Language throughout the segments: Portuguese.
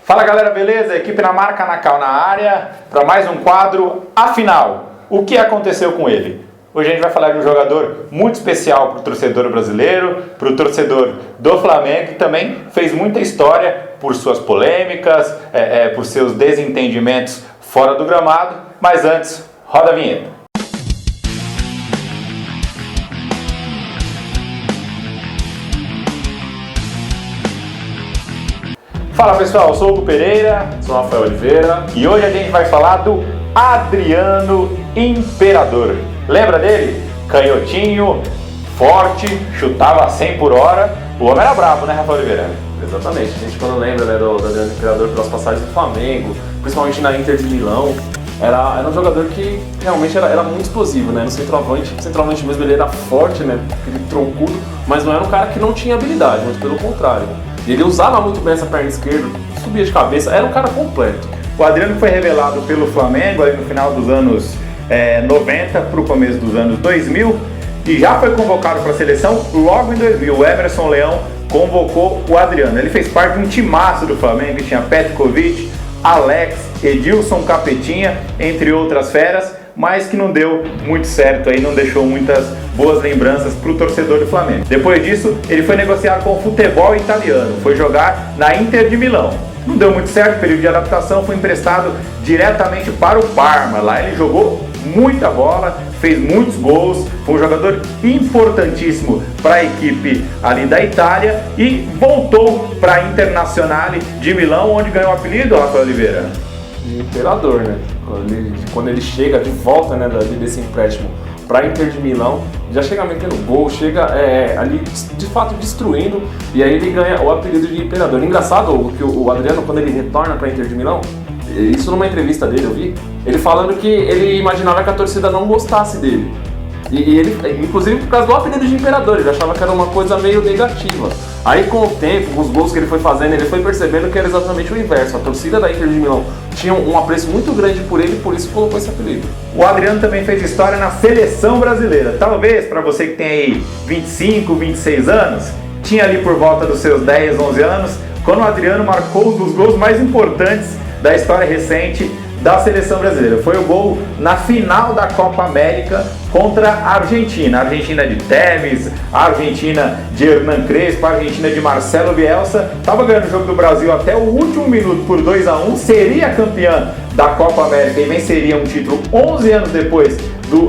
Fala galera, beleza? Equipe na marca, Nacal na área, para mais um quadro, Afinal, o que aconteceu com ele? Hoje a gente vai falar de um jogador muito especial para o torcedor brasileiro, para o torcedor do Flamengo, que também fez muita história por suas polêmicas, por seus desentendimentos fora do gramado, mas antes, roda a vinheta. Fala pessoal, eu sou o Hugo Pereira, sou o Rafael Oliveira e hoje a gente vai falar do Adriano Imperador. Lembra dele? Canhotinho, forte, chutava 100 por hora. O homem era brabo, né, Rafael Oliveira? Exatamente, a gente quando lembra, né, do Adriano Imperador pelas passagens do Flamengo, principalmente na Inter de Milão, era um jogador que realmente era muito explosivo, né? No centroavante mesmo ele era forte, né? Aquele troncudo, mas não era um cara que não tinha habilidade, mas pelo contrário. E ele usava muito bem essa perna esquerda, subia de cabeça, era um cara completo. O Adriano foi revelado pelo Flamengo ali no final dos anos 90 para o começo dos anos 2000 e já foi convocado para a seleção logo em 2000. O Emerson Leão convocou o Adriano. Ele fez parte de um timaço do Flamengo que tinha Petkovic, Alex, Edilson, Capetinha, entre outras feras, mas que não deu muito certo aí, não deixou muitas boas lembranças para o torcedor do Flamengo. Depois disso, ele foi negociar com o futebol italiano, foi jogar na Inter de Milão. Não deu muito certo, período de adaptação, foi emprestado diretamente para o Parma. Lá ele jogou muita bola, fez muitos gols, foi um jogador importantíssimo para a equipe ali da Itália e voltou para a Internazionale de Milão, onde ganhou o apelido, Rafael Oliveira? De Imperador, né? Quando ele chega de volta, né, desse empréstimo para a Inter de Milão, já chega metendo gol, chega ali de fato destruindo, e aí ele ganha o apelido de Imperador. Engraçado que o Adriano, quando ele retorna para a Inter de Milão, isso numa entrevista dele eu vi, ele falando que ele imaginava que a torcida não gostasse dele. E ele, inclusive por causa do apelido de Imperador, ele achava que era uma coisa meio negativa. Aí com o tempo, os gols que ele foi fazendo, ele foi percebendo que era exatamente o inverso. A torcida da Inter de Milão tinha um apreço muito grande por ele, por isso colocou esse apelido. O Adriano também fez história na seleção brasileira. Talvez para você que tem aí 25, 26 anos, tinha ali por volta dos seus 10, 11 anos, quando o Adriano marcou um dos gols mais importantes da história recente da seleção brasileira. Foi o gol na final da Copa América contra a Argentina. A Argentina de Tevez, a Argentina de Hernan Crespo, a Argentina de Marcelo Bielsa. Estava ganhando o jogo do Brasil até o último minuto por 2-1, seria campeã da Copa América e venceria um título 11 anos depois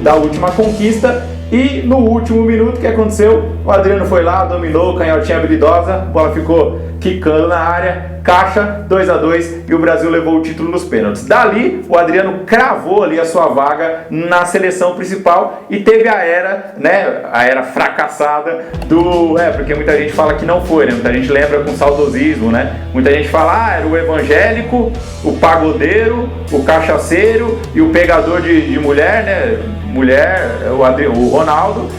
da última conquista. E no último minuto, o que aconteceu? O Adriano foi lá, dominou, canhotinha habilidosa, a bola ficou quicando na área, caixa, 2-2 e o Brasil levou o título nos pênaltis. Dali, o Adriano cravou ali a sua vaga na seleção principal e teve a era fracassada porque muita gente fala que não foi, né? Muita gente lembra com saudosismo, né? Muita gente fala, era o evangélico, o pagodeiro, o cachaceiro e o pegador de mulher, né? O Ronaldo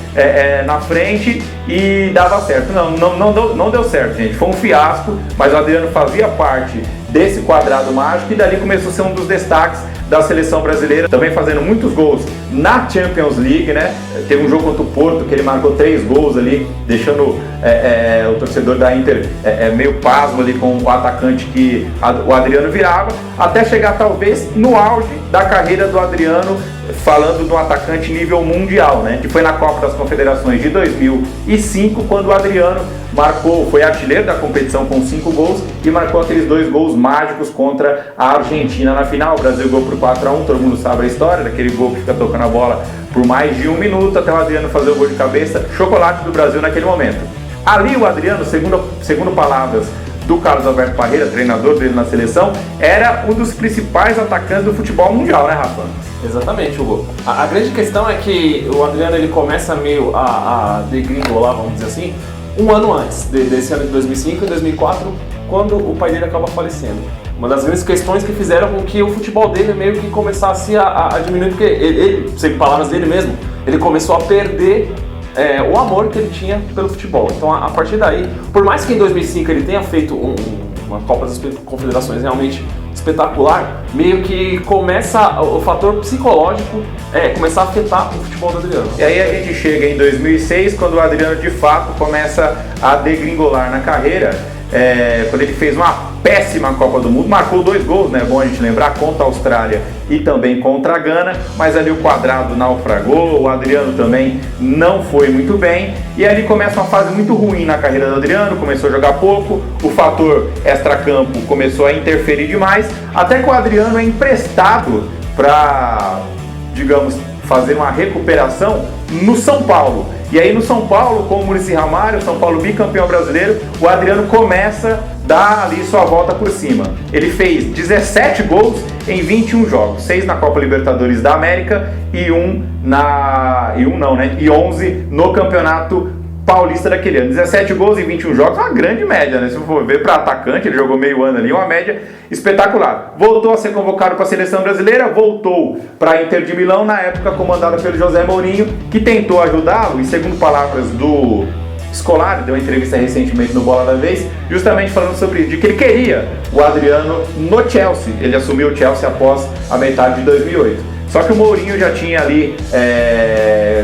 na frente e dava certo. Não deu certo, gente. Foi um fiasco, mas o Adriano fazia parte desse quadrado mágico e dali começou a ser um dos destaques da seleção brasileira, também fazendo muitos gols na Champions League, né? Teve um jogo contra o Porto que ele marcou 3 gols ali, deixando o torcedor da Inter meio pasmo ali com o atacante que o Adriano virava, até chegar talvez no auge da carreira do Adriano, falando de um atacante nível mundial, né? Que foi na Copa das Confederações de 2005, quando o Adriano foi artilheiro da competição com 5 gols e marcou aqueles 2 gols mágicos contra a Argentina na final. O Brasil ganhou por 4-1, todo mundo sabe a história, daquele gol que fica tocando a bola por mais de 1 minuto até o Adriano fazer o gol de cabeça, chocolate do Brasil naquele momento. Ali o Adriano, segundo palavras do Carlos Alberto Parreira, treinador dele na seleção, era um dos principais atacantes do futebol mundial, né, Rafa? Exatamente, Hugo. A grande questão é que o Adriano ele começa meio a degringolar, vamos dizer assim, um ano antes desse ano de 2005 e 2004, quando o pai dele acaba falecendo. Uma das grandes questões que fizeram com que o futebol dele meio que começasse a diminuir, porque ele, sem palavras dele mesmo, ele começou a perder o amor que ele tinha pelo futebol. Então, a partir daí, por mais que em 2005 ele tenha feito uma Copa das Confederações realmente espetacular, meio que começa o fator psicológico começar a afetar o futebol do Adriano. E aí a gente chega em 2006, quando o Adriano de fato começa a degringolar na carreira. quando ele fez uma péssima Copa do Mundo, marcou 2 gols, né? É bom a gente lembrar, contra a Austrália e também contra a Gana, mas ali o Quadrado naufragou, o Adriano também não foi muito bem, e aí começa uma fase muito ruim na carreira do Adriano, começou a jogar pouco, o fator extracampo começou a interferir demais, até que o Adriano é emprestado para, digamos, fazer uma recuperação no São Paulo. E aí no São Paulo, com o Muricy Ramalho, São Paulo bicampeão brasileiro, o Adriano começa a dar ali sua volta por cima. Ele fez 17 gols em 21 jogos, 6 na Copa Libertadores da América e 11 no Campeonato Paulista daquele ano. 17 gols em 21 jogos, uma grande média, né? Se for ver para atacante, ele jogou meio ano ali, uma média espetacular. Voltou a ser convocado para a seleção brasileira, voltou para a Inter de Milão, na época comandada pelo José Mourinho, que tentou ajudá-lo, e segundo palavras do Scolari, deu uma entrevista recentemente no Bola da Vez, justamente falando sobre de que ele queria o Adriano no Chelsea. Ele assumiu o Chelsea após a metade de 2008. Só que o Mourinho já tinha ali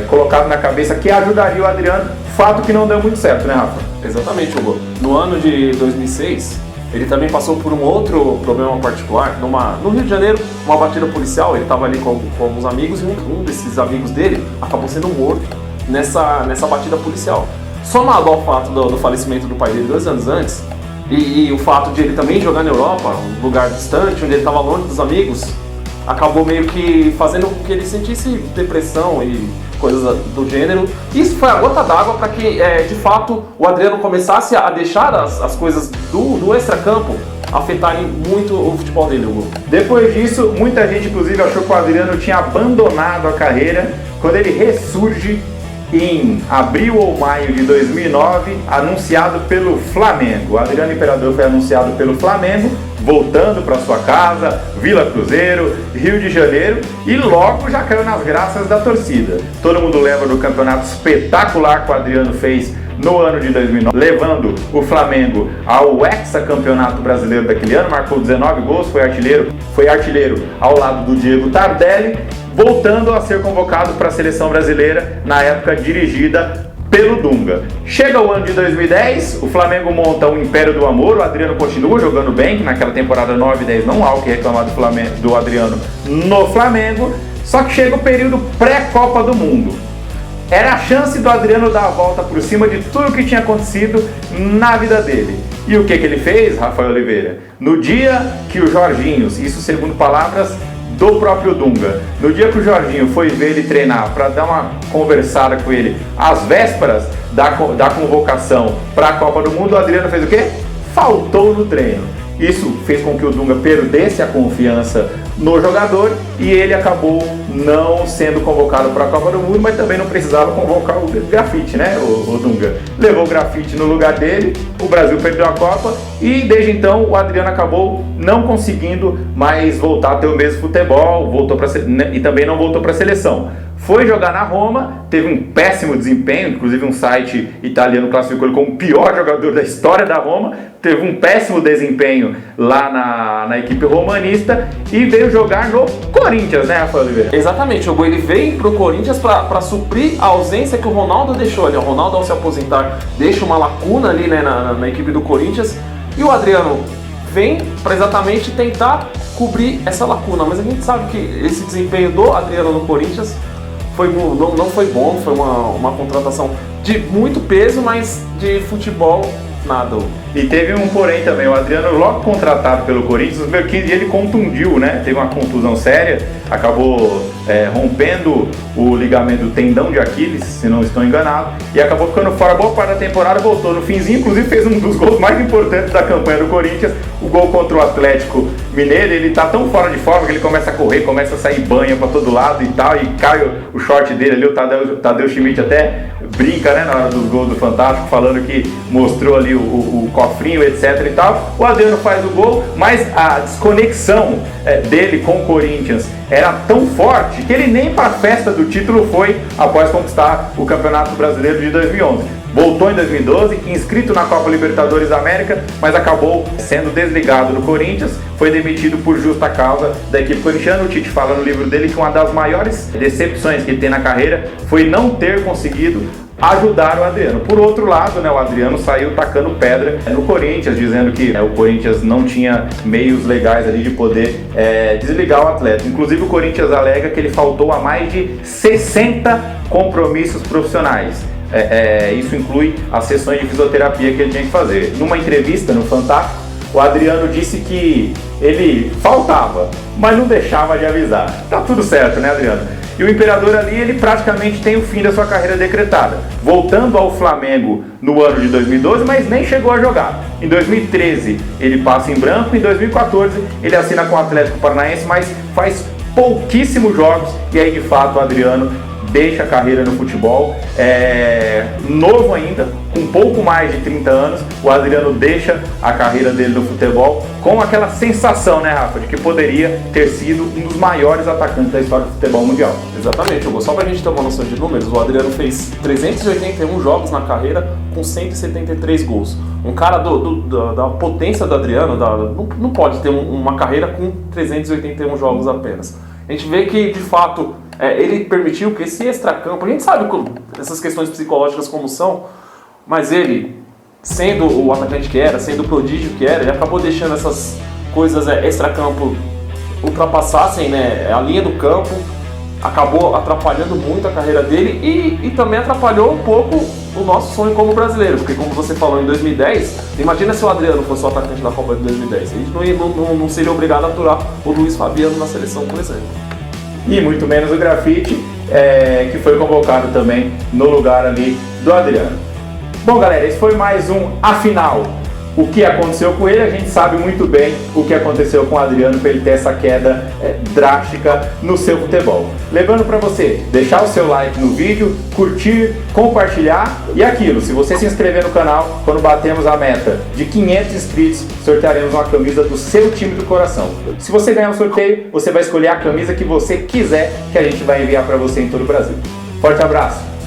colocado na cabeça que ajudaria o Adriano, fato que não deu muito certo, né, Rafa? Exatamente, Hugo. No ano de 2006, ele também passou por um outro problema particular. No Rio de Janeiro, uma batida policial, ele estava ali com alguns amigos e um desses amigos dele acabou sendo morto nessa batida policial. Somado ao fato do falecimento do pai dele 2 anos antes, e o fato de ele também jogar na Europa, um lugar distante, onde ele estava longe dos amigos, acabou meio que fazendo com que ele sentisse depressão e coisas do gênero. Isso foi a gota d'água para que, de fato, o Adriano começasse a deixar as coisas do extracampo afetarem muito o futebol dele, Hugo. Depois disso, muita gente, inclusive, achou que o Adriano tinha abandonado a carreira, quando ele ressurge em abril ou maio de 2009, anunciado pelo Flamengo. O Adriano Imperador foi anunciado pelo Flamengo, voltando para sua casa, Vila Cruzeiro, Rio de Janeiro, e logo já caiu nas graças da torcida. Todo mundo lembra do campeonato espetacular que o Adriano fez no ano de 2009, levando o Flamengo ao hexacampeonato brasileiro daquele ano, marcou 19 gols, foi artilheiro ao lado do Diego Tardelli, voltando a ser convocado para a seleção brasileira, na época dirigida pelo Dunga. Chega o ano de 2010, o Flamengo monta o Império do Amor, o Adriano continua jogando bem, que naquela temporada 9 e 10 não há o que reclamar do Adriano no Flamengo, só que chega o período pré-Copa do Mundo. Era a chance do Adriano dar a volta por cima de tudo que tinha acontecido na vida dele. E o que ele fez, Rafael Oliveira? No dia que o Jorginho, isso segundo palavras do próprio Dunga, no dia que o Jorginho foi ver ele treinar para dar uma conversada com ele às vésperas da convocação para a Copa do Mundo, o Adriano fez o quê? Faltou no treino. Isso fez com que o Dunga perdesse a confiança no jogador e ele acabou não sendo convocado para a Copa do Mundo, mas também não precisava convocar o Grafite, né? O Dunga levou o Grafite no lugar dele, o Brasil perdeu a Copa e desde então o Adriano acabou não conseguindo mais voltar a ter o mesmo futebol, e também não voltou para a seleção. Foi jogar na Roma, teve um péssimo desempenho, inclusive um site italiano classificou ele como o pior jogador da história da Roma, teve um péssimo desempenho lá na equipe romanista e veio jogar no Corinthians, né, Rafael Oliveira? Exatamente, ele veio pro Corinthians para suprir a ausência que o Ronaldo deixou ali. O Ronaldo, ao se aposentar, deixa uma lacuna ali, né, na equipe do Corinthians, e o Adriano vem para exatamente tentar cobrir essa lacuna, mas a gente sabe que esse desempenho do Adriano no Corinthians não foi bom, foi uma contratação de muito peso, mas de futebol nada. E teve um porém também, o Adriano logo contratado pelo Corinthians, nos primeiros 15 dias ele contundiu, né? Teve uma contusão séria, acabou rompendo o ligamento do tendão de Aquiles, se não estou enganado, e acabou ficando fora boa parte da temporada, voltou no finzinho, inclusive fez um dos gols mais importantes da campanha do Corinthians, o gol contra o Atlético Mineiro. Ele tá tão fora de forma que ele começa a correr, começa a sair banha pra todo lado e tal, e cai o short dele ali, o Tadeu Schmidt até brinca, né, na hora dos gols do Fantástico, falando que mostrou ali o cofrinho, etc e tal. O Adriano faz o gol, mas a desconexão dele com o Corinthians era tão forte que ele nem para a festa do título foi após conquistar o Campeonato Brasileiro de 2011. Voltou em 2012, inscrito na Copa Libertadores da América, mas acabou sendo desligado do Corinthians, foi demitido por justa causa da equipe corintiana. O Tite fala no livro dele que uma das maiores decepções que ele tem na carreira foi não ter conseguido ajudar o Adriano. Por outro lado, né, o Adriano saiu tacando pedra no Corinthians, dizendo que o Corinthians não tinha meios legais ali de poder desligar o atleta. Inclusive o Corinthians alega que ele faltou a mais de 60 compromissos profissionais. Isso inclui as sessões de fisioterapia que ele tinha que fazer. Numa entrevista no Fantástico, o Adriano disse que ele faltava, mas não deixava de avisar. Tá tudo certo, né, Adriano? E o Imperador ali, ele praticamente tem o fim da sua carreira decretada, voltando ao Flamengo no ano de 2012, mas nem chegou a jogar. Em 2013 ele passa em branco, em 2014 ele assina com o Atlético Paranaense, mas faz pouquíssimos jogos, e aí de fato o Adriano deixa a carreira no futebol, novo ainda, com pouco mais de 30 anos, o Adriano deixa a carreira dele no futebol com aquela sensação, né, Rafa, de que poderia ter sido um dos maiores atacantes da história do futebol mundial. Exatamente, Hugo. Só pra gente ter uma noção de números, o Adriano fez 381 jogos na carreira com 173 gols. Um cara da potência do Adriano não pode ter uma carreira com 381 jogos apenas. A gente vê que, de fato, ele permitiu que esse extracampo, a gente sabe essas questões psicológicas como são, mas ele, sendo o atacante que era, sendo o prodígio que era, ele acabou deixando essas coisas extracampo ultrapassassem, né, a linha do campo, acabou atrapalhando muito a carreira dele e também atrapalhou um pouco o nosso sonho como brasileiro, porque como você falou, em 2010, imagina se o Adriano fosse o atacante da Copa de 2010, a gente não seria obrigado a aturar o Luiz Fabiano na seleção, por exemplo. E muito menos o Grafite, que foi convocado também no lugar ali do Adriano. Bom, galera, esse foi mais um Afinal. O que aconteceu com ele, a gente sabe muito bem o que aconteceu com o Adriano para ele ter essa queda drástica no seu futebol. Lembrando para você, deixar o seu like no vídeo, curtir, compartilhar e aquilo, se você se inscrever no canal, quando batemos a meta de 500 inscritos, sortearemos uma camisa do seu time do coração. Se você ganhar um sorteio, você vai escolher a camisa que você quiser, que a gente vai enviar para você em todo o Brasil. Forte abraço!